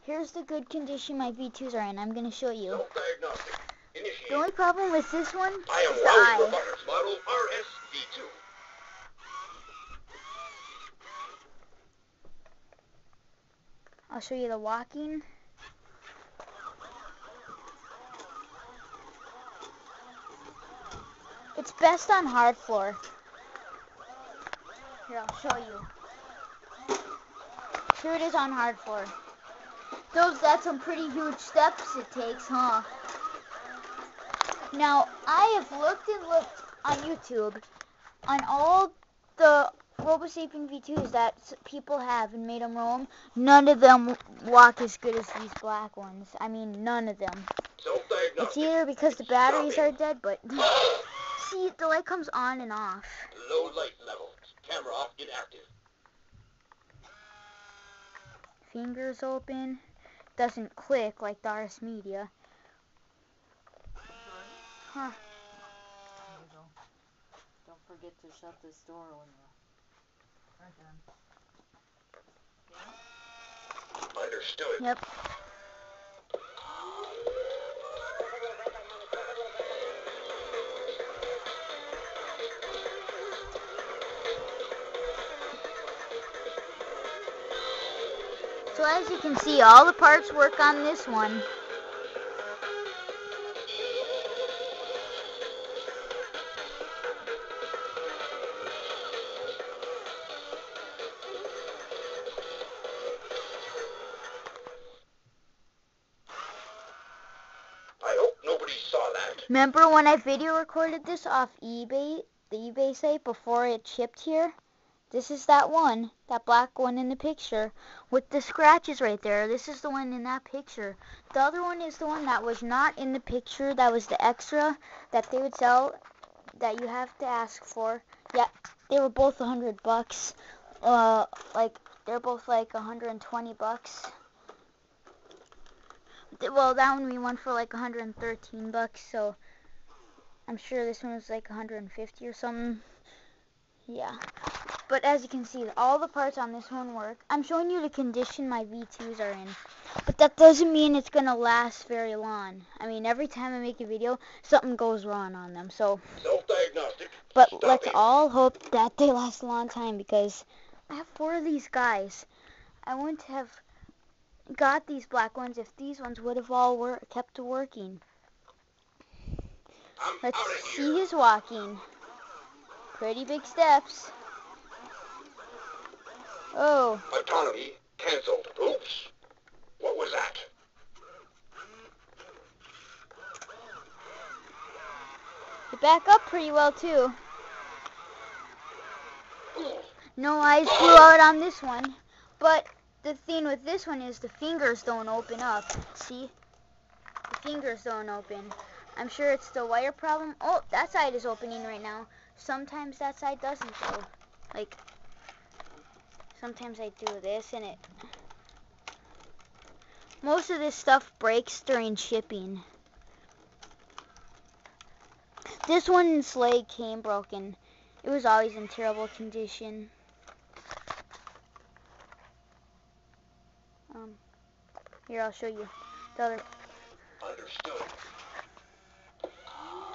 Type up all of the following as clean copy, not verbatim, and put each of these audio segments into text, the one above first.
here's the good condition my V2s are in. I'm going to show you. Self-diagnostic. Initiate. The only problem with this one is I am the Wowie eye. Robotics model RSV2. I'll show you the walking. It's best on hard floor. Here, I'll show you. Here it is on hard floor. That's some pretty huge steps it takes, huh? Now, I have looked and looked on YouTube on all the RoboSapien V2s that people have and made them roam. None of them walk as good as these black ones. I mean, none of them. It's either because the batteries are dead, but see, the light comes on and off. Low light level. Camera off, inactive. Fingers open. Doesn't click like the RS Media. Huh. There you go. Don't forget to shut this door when you're done. Understood. Yep. So as you can see, all the parts work on this one. I hope nobody saw that. Remember when I video recorded this off eBay, the eBay site, before it shipped here? This is that one, that black one in the picture, with the scratches right there. This is the one in that picture. The other one is the one that was not in the picture, that was the extra that they would sell, that you have to ask for. Yeah, they were both $100. They're both like 120 bucks. Well, that one we won for like 113 bucks, so I'm sure this one was like 150 or something. Yeah. But as you can see, all the parts on this one work. I'm showing you the condition my V2s are in. But that doesn't mean it's going to last very long. I mean, every time I make a video, something goes wrong on them. So, Self-diagnostic. but Stop let's it. all hope that they last a long time, because I have 4 of these guys. I wouldn't have got these black ones if these ones would have all kept working. I'm Let's outta see here. his walking. Pretty big steps. Oh, Autonomy cancelled. Oops. What was that? you back up pretty well too. No eyes blew out on this one. But the thing with this one is the fingers don't open up. See? The fingers don't open. I'm sure it's the wire problem. Oh, that side is opening right now. Sometimes that side doesn't though. Like, sometimes I do this and it... Most of this stuff breaks during shipping. This one's leg came broken. It was always in terrible condition. Here, I'll show you the other. Understood.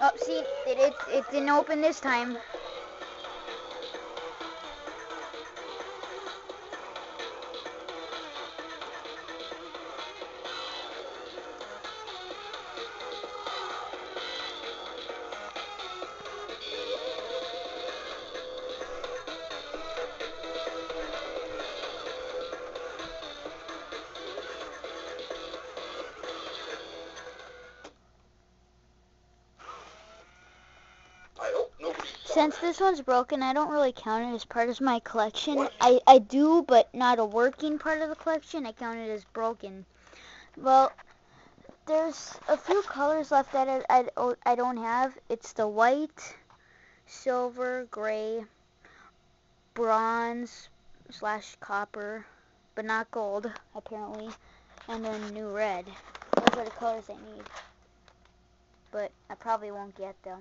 Oh, see, it didn't open this time. Since this one's broken, I don't really count it as part of my collection. I do, but not a working part of the collection. I count it as broken. Well, there's a few colors left that I don't have. It's the white, silver, gray, bronze / copper, but not gold, apparently, and then new red. Those are the colors I need. But I probably won't get them.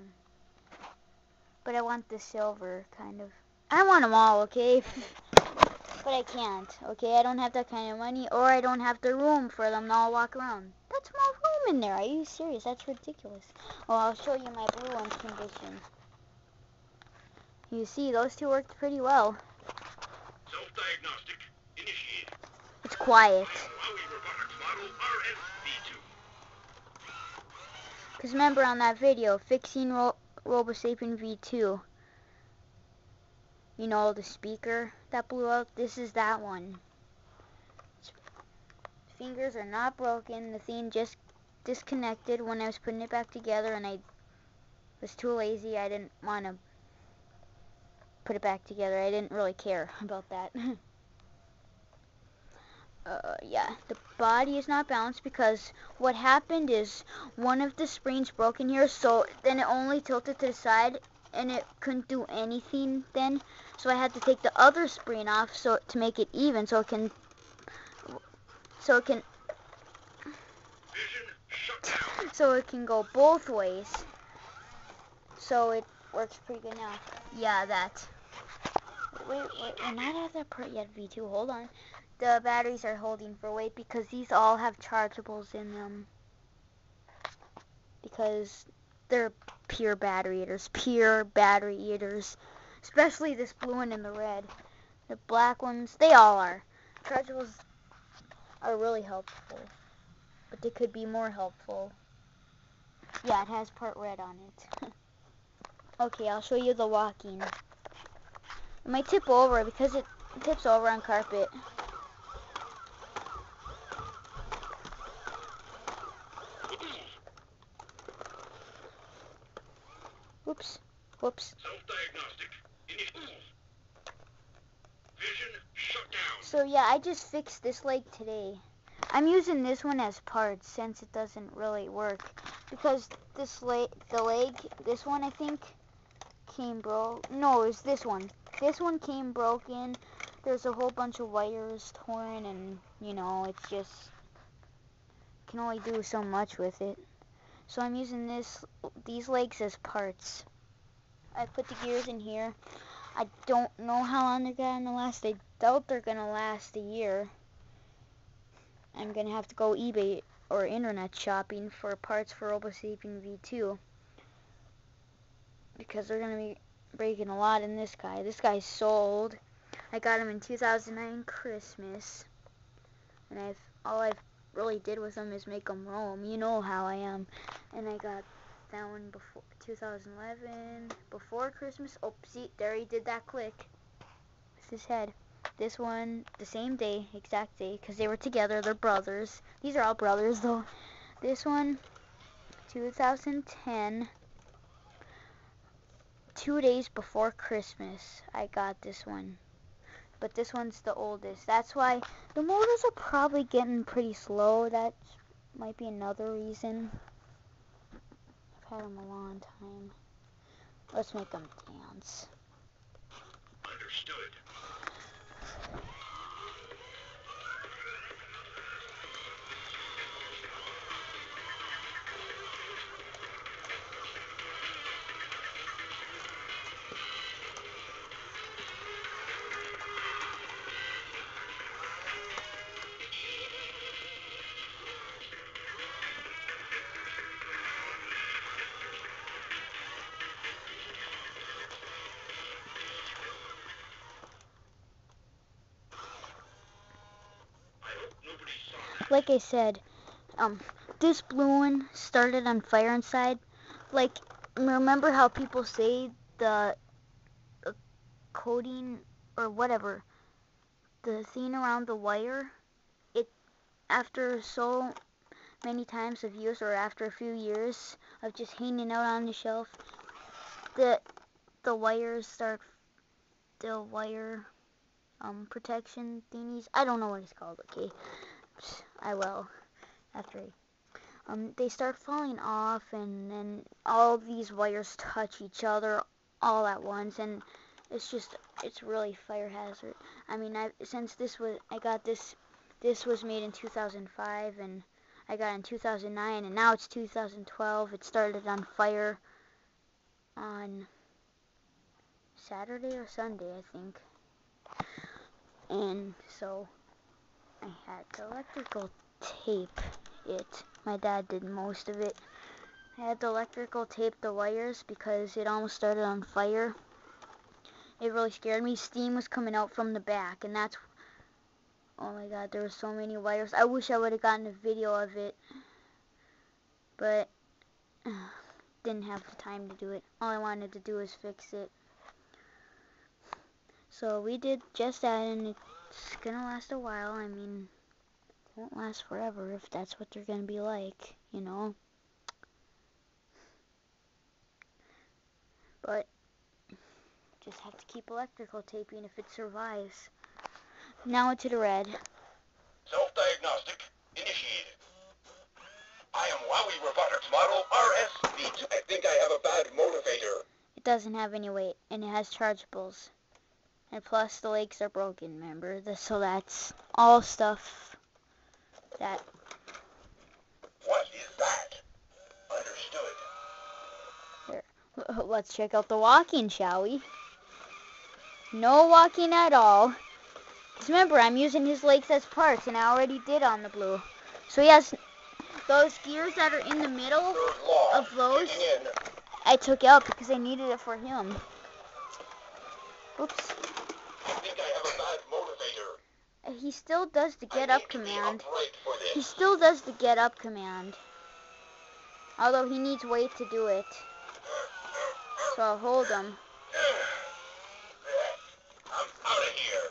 But I want the silver, kind of. I want them all, okay? But I can't, okay? I don't have that kind of money, or I don't have the room for them to all walk around. That's more room in there. Are you serious? That's ridiculous. Well, I'll show you my blue one's condition. You see, those two worked pretty well. Self-diagnostic initiated. It's quiet. Huawei Robotics model RS-V2. Because remember on that video, fixing RoboSapien V2, you know, the speaker that blew out? This is that one. Fingers are not broken. The thing just disconnected when I was putting it back together, and I was too lazy. I didn't want to put it back together. I didn't really care about that. Yeah, the body is not balanced because what happened is one of the springs broke in here, so then it only tilted to the side and it couldn't do anything then. So I had to take the other spring off so to make it even, so it can so it can go both ways. So it works pretty good now. Yeah, that. Wait, we're not at that part yet, V2. Hold on. The batteries are holding for weight because these all have chargeables in them. Because they're pure battery eaters. Especially this blue one and the red. The black ones, they all are. Chargeables are really helpful. But they could be more helpful. Yeah, it has part red on it. Okay, I'll show you the walking. It might tip over because it tips over on carpet. Whoops. Whoops. Self-diagnostic initiated. Vision shut down. So yeah, I just fixed this leg today. I'm using this one as parts since it doesn't really work. Because this the leg, this one I think, came broke. No, it was this one. This one came broken. There's a whole bunch of wires torn and, you know, it's just, can only do so much with it. So I'm using these legs as parts. I put the gears in here. I don't know how long they're gonna last. I doubt they're gonna last a year. I'm gonna have to go eBay or internet shopping for parts for RoboSapien V2 because they're gonna be breaking a lot in this guy. This guy's so old. I got him in 2009 Christmas, and all I've really did with him is make him roam. You know how I am. And I got that one before 2011, before Christmas. Oh, see, there he did that click with his head. This one, the same day, exact day, because they were together. They're brothers. These are all brothers, though. This one, 2010, 2 days before Christmas, I got this one. But this one's the oldest. That's why the motors are probably getting pretty slow. That might be another reason. I've had them a long time. Let's make them dance. Understood. Like I said, this blue one started on fire inside. Like, remember how people say the coating or whatever, the thing around the wire, it, after so many times of use or after a few years of just hanging out on the shelf, the wires start, the wire protection thingies, I don't know what it's called, okay, I will after they start falling off, and then all these wires touch each other all at once, and it's really fire hazard. I mean, since I got this was made in 2005, and I got it in 2009, and now it's 2012. It started on fire on Saturday or Sunday, I think. And so I had to electrical tape it. My dad did most of it. I had to electrical tape the wires because it almost started on fire. It really scared me. Steam was coming out from the back, and that's, oh my god, there were so many wires. I wish I would have gotten a video of it, but didn't have the time to do it. All I wanted to do was fix it. So we did just that, and it's gonna last a while. I mean, it won't last forever if that's what they're gonna be like, you know. But just have to keep electrical taping if it survives. Now to the red. Self-diagnostic initiated. I am Wowie Robotics model RSV2. I think I have a bad motivator. It doesn't have any weight, and it has chargeables. And plus, the legs are broken, remember? So that's all stuff that... What is that? Understood. Here, let's check out the walking, shall we? No walking at all. Because remember, I'm using his legs as parts, and I already did on the blue. So he has those gears that are in the middle of those. I took out because I needed it for him. Oops. I think I have a bad motivator. He still does the get up command. He still does the get up command. Although he needs weight to do it. So I'll hold him. I'm out of here.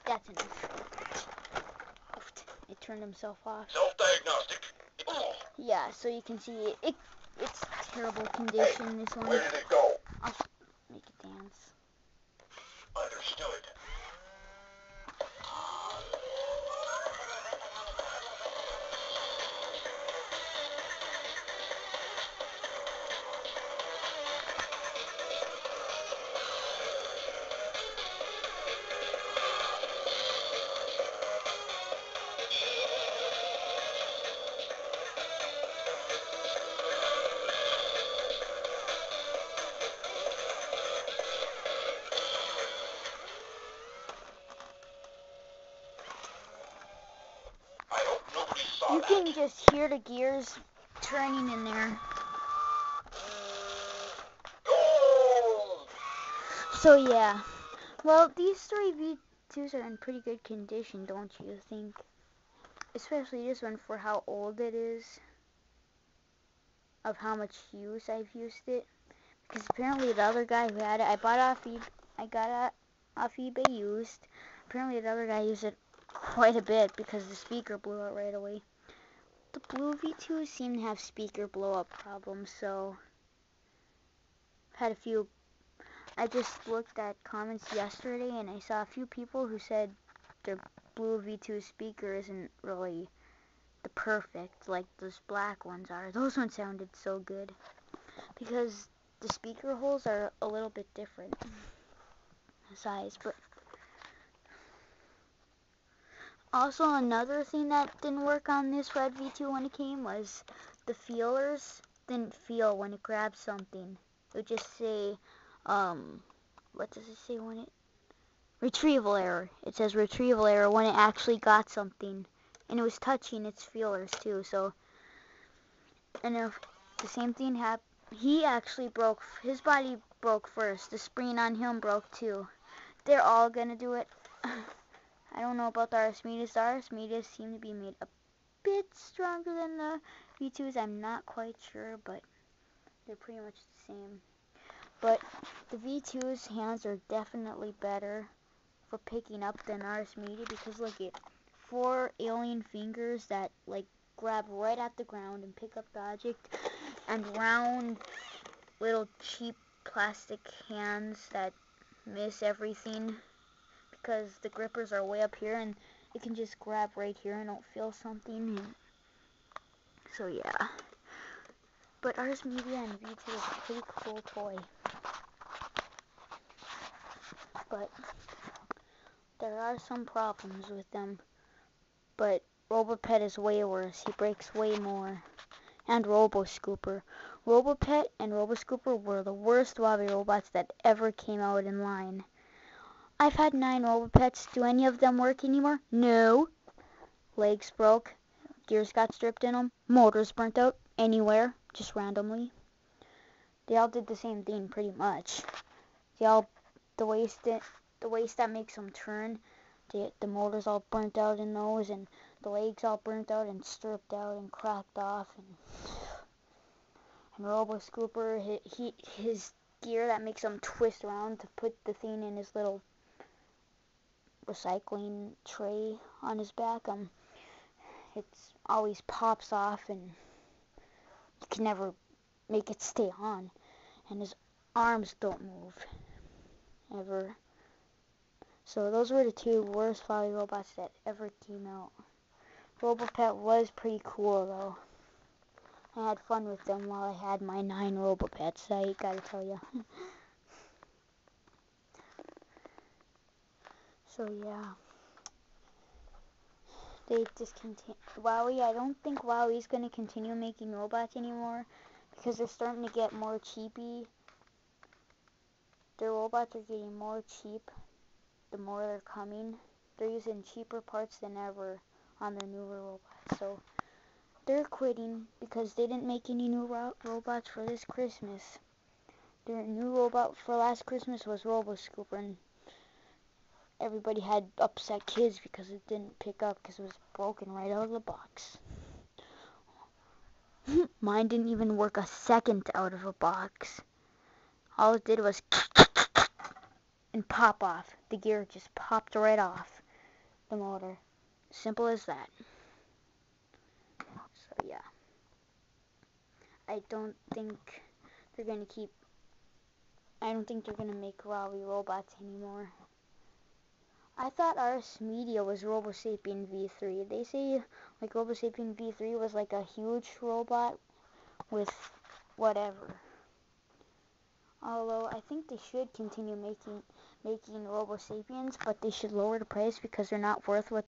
That's enough. It turned himself off. Self-diagnostic. Yeah, so you can see it's terrible condition, this one. Where did it go? I'll make it dance. Understood. You can just hear the gears turning in there. So yeah. Well, these three V2s are in pretty good condition, don't you think? Especially this one for how old it is. Of how much use I've used it. Because apparently the other guy who had it, I got it off eBay used. Apparently the other guy used it quite a bit because the speaker blew out right away. The blue V2s seem to have speaker blow up problems, so had a few. I just looked at comments yesterday and I saw a few people who said their blue V2 speaker isn't really the perfect like those black ones are. Those ones sounded so good because the speaker holes are a little bit different size, but also another thing that didn't work on this red V2 when it came was the feelers didn't feel when it grabbed something. It would just say, what does it say when it? Retrieval error. It says retrieval error when it actually got something. And it was touching its feelers too, so. And if the same thing happened, he actually broke, his body broke first. The spring on him broke too. They're all gonna do it. I don't know about the RS Medias. The RS Medias seem to be made a bit stronger than the V2s. I'm not quite sure, but they're pretty much the same. But the V2's hands are definitely better for picking up than RS Media because look at 4 alien fingers that like grab right at the ground and pick up the object, and round little cheap plastic hands that miss everything because the grippers are way up here and it can just grab right here and don't feel something. And so yeah. But RS Media and V2 is a pretty cool toy. But there are some problems with them. But Robopet is way worse. He breaks way more. and Robo-Scooper. Robopet and Robo-Scooper were the worst Wobbly robots that ever came out in line. I've had 9 Robopets. Do any of them work anymore? No. Legs broke. Gears got stripped in them. Motors burnt out. Anywhere. Just randomly. They all did the same thing pretty much. The waste that makes them turn, the motors all burnt out in those, and the legs all burnt out and stripped out and cracked off. And Robo-Scooper, his gear that makes him twist around to put the thing in his little recycling tray on his back, it's always pops off, and you can never make it stay on. And his arms don't move ever. So those were the 2 worst Wobbly robots that ever came out. Robopet was pretty cool though. I had fun with them while I had my 9 Robopets, I gotta tell you. So yeah. They discontinued WowWee. I don't think WowWee's gonna continue making robots anymore because they're starting to get more cheapy. Their robots are getting more cheap the more they're coming. They're using cheaper parts than ever on their newer robots. So they're quitting because they didn't make any new robots for this Christmas. Their new robot for last Christmas was Robo-Scooper, and everybody had upset kids because it didn't pick up because it was broken right out of the box. Mine didn't even work a second out of a box. All it did was and pop off. The gear just popped right off the motor. Simple as that. So yeah. I don't think they're gonna make WowWee robots anymore. I thought RS Media was RoboSapien V3. They say like RoboSapien V3 was like a huge robot with whatever. Although I think they should continue making RoboSapiens, but they should lower the price because they're not worth what